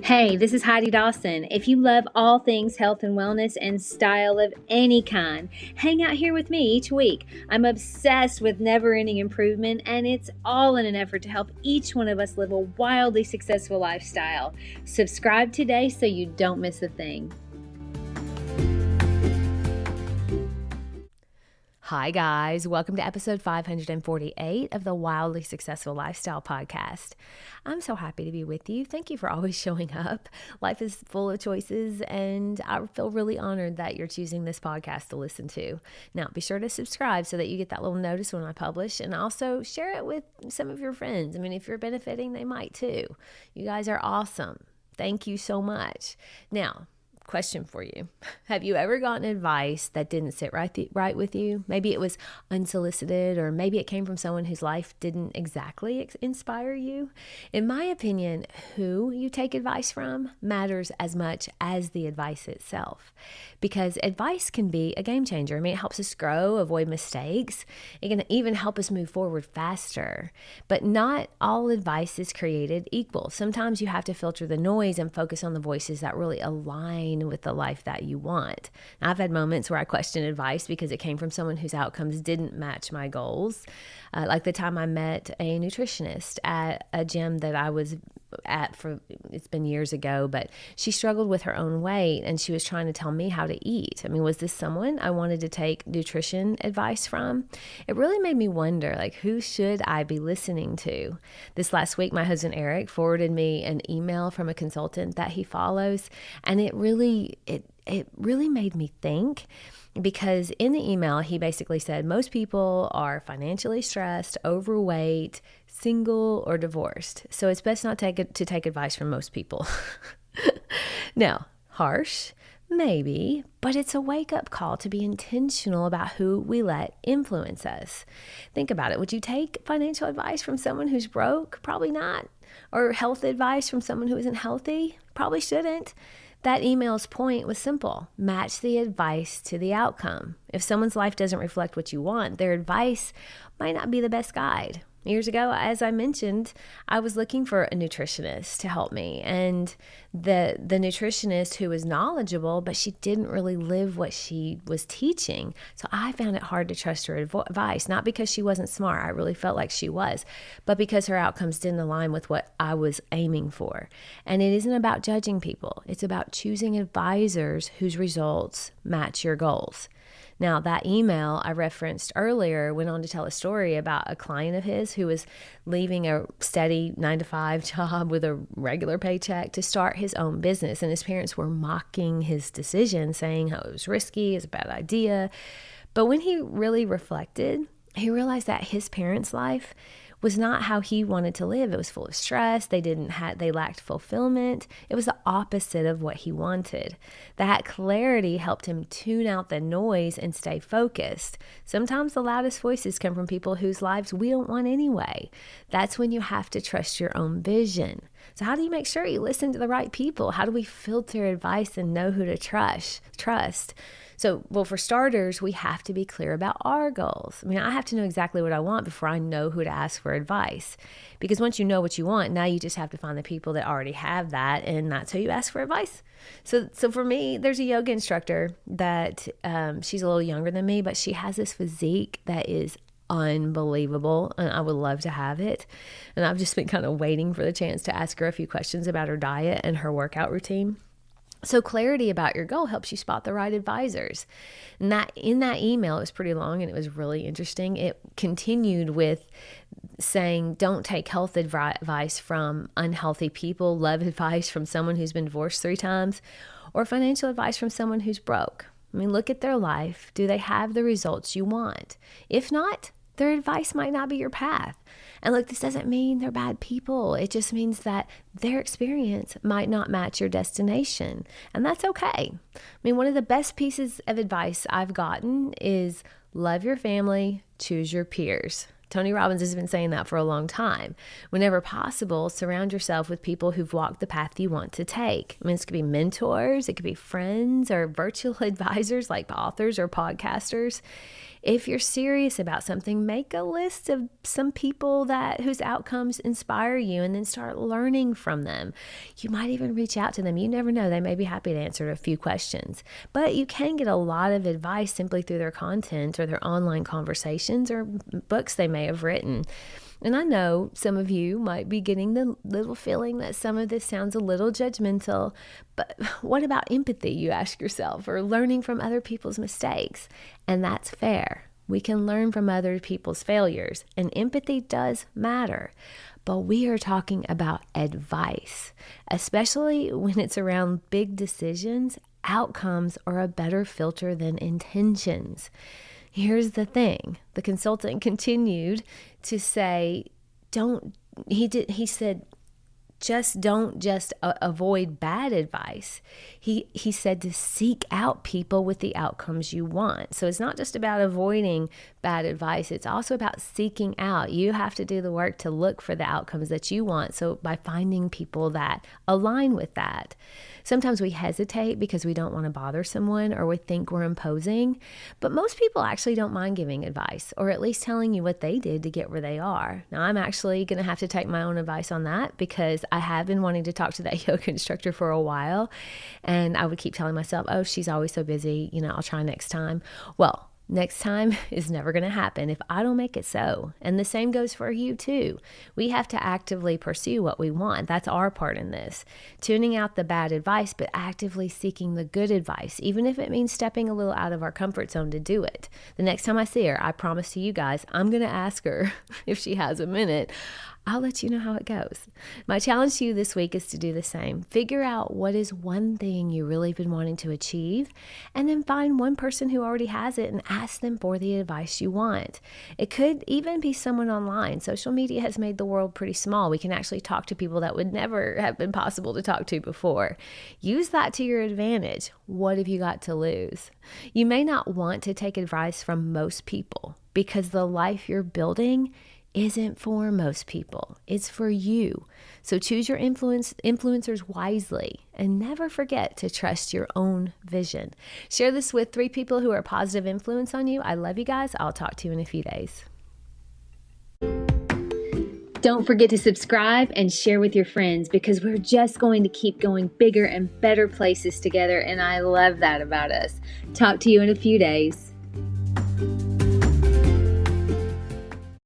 Hey, this is Heidi Dawson. If you love all things health and wellness and style of any kind, hang out here with me each week. I'm obsessed with never-ending improvement, and it's all in an effort to help each one of us live a wildly successful lifestyle. Subscribe today so you don't miss a thing. Hi guys, welcome to episode 548 of the Wildly Successful Lifestyle Podcast. I'm so happy to be with you. Thank you for always showing up. Life is full of choices, and I feel really honored that you're choosing this podcast to listen to. Now, be sure to subscribe so that you get that little notice when I publish, and also share it with some of your friends. I mean, if you're benefiting, they might too. You guys are awesome. Thank you so much. Now, question for you. Have you ever gotten advice that didn't sit right with you? Maybe it was unsolicited, or maybe it came from someone whose life didn't exactly inspire you. In my opinion, who you take advice from matters as much as the advice itself, because advice can be a game changer. I mean, it helps us grow, avoid mistakes. It can even help us move forward faster. But not all advice is created equal. Sometimes you have to filter the noise and focus on the voices that really align with the life that you want. Now, I've had moments where I question advice because it came from someone whose outcomes didn't match my goals. Like the time I met a nutritionist at a gym that I was at it's been years ago, but she struggled with her own weight and she was trying to tell me how to eat. I mean, was this someone I wanted to take nutrition advice from? It really made me wonder, like, who should I be listening to? This last week, my husband Eric forwarded me an email from a consultant that he follows, and it really made me think. Because in the email, he basically said most people are financially stressed, overweight, single, or divorced. So it's best not to take advice from most people. Now, harsh, maybe, but it's a wake-up call to be intentional about who we let influence us. Think about it. Would you take financial advice from someone who's broke? Probably not. Or health advice from someone who isn't healthy? Probably shouldn't. That email's point was simple. Match the advice to the outcome. If someone's life doesn't reflect what you want, their advice might not be the best guide. Years ago, as I mentioned, I was looking for a nutritionist to help me, and the nutritionist who was knowledgeable, but she didn't really live what she was teaching. So I found it hard to trust her advice, not because she wasn't smart. I really felt like she was, but because her outcomes didn't align with what I was aiming for. And it isn't about judging people. It's about choosing advisors whose results match your goals. Now, that email I referenced earlier went on to tell a story about a client of his who was leaving a steady 9-to-5 job with a regular paycheck to start his own business. And his parents were mocking his decision, saying how it was risky, it was a bad idea. But when he really reflected, he realized that his parents' life was not how he wanted to live. It was full of stress. They lacked fulfillment. It was the opposite of what he wanted. That clarity helped him tune out the noise and stay focused. Sometimes the loudest voices come from people whose lives we don't want anyway. That's when you have to trust your own vision. So how do you make sure you listen to the right people? How do we filter advice and know who to trust? So, well, for starters, we have to be clear about our goals. I mean, I have to know exactly what I want before I know who to ask for advice. Because once you know what you want, now you just have to find the people that already have that, and that's who you ask for advice. So for me, there's a yoga instructor that she's a little younger than me, but she has this physique that is unbelievable, and I would love to have it. And I've just been kind of waiting for the chance to ask her a few questions about her diet and her workout routine. So clarity about your goal helps you spot the right advisors. And that in that email, it was pretty long and it was really interesting. It continued with saying, don't take health advice from unhealthy people, love advice from someone who's been divorced 3 times, or financial advice from someone who's broke. I mean, look at their life. Do they have the results you want? If not, their advice might not be your path. And look, this doesn't mean they're bad people. It just means that their experience might not match your destination. And that's okay. I mean, one of the best pieces of advice I've gotten is love your family, choose your peers. Tony Robbins has been saying that for a long time. Whenever possible, surround yourself with people who've walked the path you want to take. I mean, this could be mentors, it could be friends or virtual advisors like authors or podcasters. If you're serious about something, make a list of some people whose outcomes inspire you and then start learning from them. You might even reach out to them. You never know. They may be happy to answer a few questions. But you can get a lot of advice simply through their content or their online conversations or books they may have written. And I know some of you might be getting the little feeling that some of this sounds a little judgmental, but what about empathy, you ask yourself, or learning from other people's mistakes? And that's fair. We can learn from other people's failures, and empathy does matter. But we are talking about advice, especially when it's around big decisions. Outcomes are a better filter than intentions. Here's the thing. The consultant continued to say, he said, don't just avoid bad advice. He said to seek out people with the outcomes you want. So it's not just about avoiding bad advice. It's also about seeking out. You have to do the work to look for the outcomes that you want. So by finding people that align with that. Sometimes we hesitate because we don't want to bother someone or we think we're imposing, but most people actually don't mind giving advice or at least telling you what they did to get where they are. Now, I'm actually going to have to take my own advice on that because I have been wanting to talk to that yoga instructor for a while, and I would keep telling myself, oh, she's always so busy, I'll try next time. Well, next time is never going to happen if I don't make it so. And the same goes for you too. We have to actively pursue what we want. That's our part in this. Tuning out the bad advice, but actively seeking the good advice, even if it means stepping a little out of our comfort zone to do it. The next time I see her, I promise to you guys, I'm going to ask her if she has a minute. I'll let you know how it goes. My challenge to you this week is to do the same. Figure out what is one thing you really been wanting to achieve, and then find one person who already has it and ask them for the advice you want. It could even be someone online. Social media has made the world pretty small. We can actually talk to people that would never have been possible to talk to before. Use that to your advantage. What have you got to lose? You may not want to take advice from most people because the life you're building isn't for most people. It's for you. So choose your influencers wisely and never forget to trust your own vision. Share this with 3 people who are a positive influence on you. I love you guys. I'll talk to you in a few days. Don't forget to subscribe and share with your friends because we're just going to keep going bigger and better places together, and I love that about us. Talk to you in a few days.